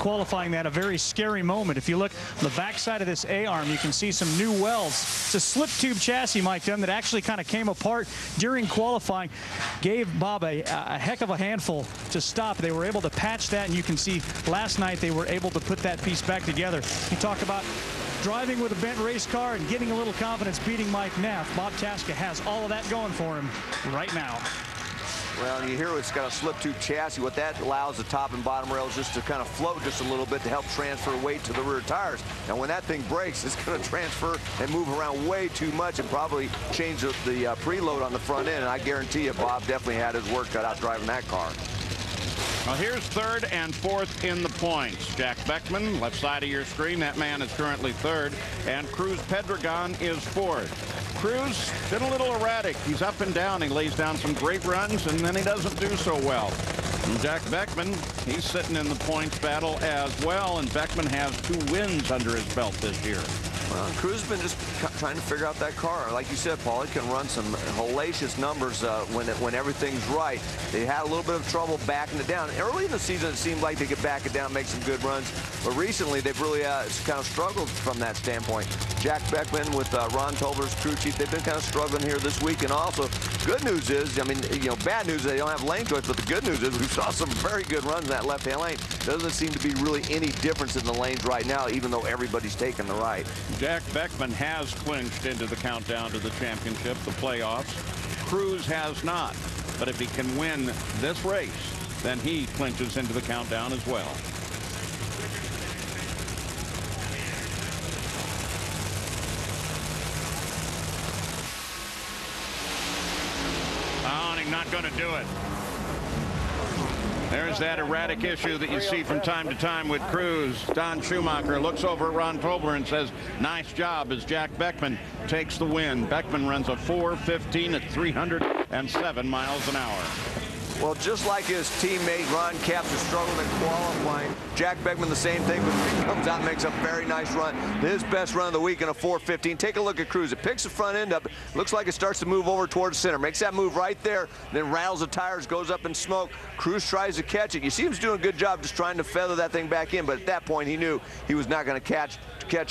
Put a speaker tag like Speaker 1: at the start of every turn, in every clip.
Speaker 1: qualifying that a very scary moment. If you look on the backside of this A-arm, you can see some new welds. It's a slip tube chassis, Mike Dunn, that actually kind of came apart during qualifying. Gave Bob a heck of a handful to stop. They were able to patch that, and you can see last night they were able to put that piece back together. You talk about driving with a bent race car and getting a little confidence beating Mike Neff. Bob Tasca has all of that going for him right now.
Speaker 2: Well, you hear it's got a slip tube chassis. What that allows the top and bottom rails just to kind of float just a little bit to help transfer weight to the rear tires. Now, when that thing breaks, it's going to transfer and move around way too much and probably change the preload on the front end. And I guarantee you, Bob definitely had his work cut out driving that car.
Speaker 3: Well, here's third and fourth in the points. Jack Beckman, left side of your screen. That man is currently third. And Cruz Pedregon is fourth. Cruz been a little erratic. He's up and down. He lays down some great runs, and then he doesn't do so well. And Jack Beckman, he's sitting in the points battle as well, and Beckman has 2 wins under his belt this year.
Speaker 2: Well, Cruz has been just trying to figure out that car. Like you said, Paul, he can run some hellacious numbers when everything's right. They had a little bit of trouble backing it down. Early in the season, it seemed like they could back it down, make some good runs. But recently, they've really kind of struggled from that standpoint. Jack Beckman with Ron Tolber's crew chief, they've been kind of struggling here this week. And also, good news is, I mean, you know, bad news is they don't have lane choice, but the good news is we saw some very good runs in that left-hand lane. Doesn't seem to be really any difference in the lanes right now, even though everybody's taking the right.
Speaker 3: Jack Beckman has clinched into the countdown to the championship, the playoffs. Cruz has not. But if he can win this race, then he clinches into the countdown as well. Oh, and he's not going to do it. There's that erratic issue that you see from time to time with Cruz. Don Schumacher looks over at Ron Tolber and says, nice job, as Jack Beckman takes the win. Beckman runs a 4:15 at 307 miles an hour.
Speaker 2: Well, just like his teammate Ron Capps is struggling in qualifying, Jack Beckman the same thing, but he comes out and makes a very nice run. His best run of the week in a 4:15. Take a look at Cruz. It picks the front end up. Looks like it starts to move over towards center. Makes that move right there, then rattles the tires, goes up in smoke. Cruz tries to catch it. You see him doing a good job just trying to feather that thing back in, but at that point he knew he was not going to catch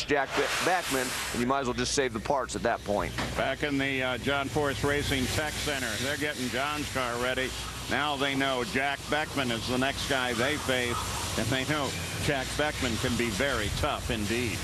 Speaker 2: Jack Beckman, and you might as well just save the parts at that point.
Speaker 3: Back in the John Force Racing Tech Center, they're getting John's car ready. Now they know Jack Beckman is the next guy they face, and they know Jack Beckman can be very tough indeed.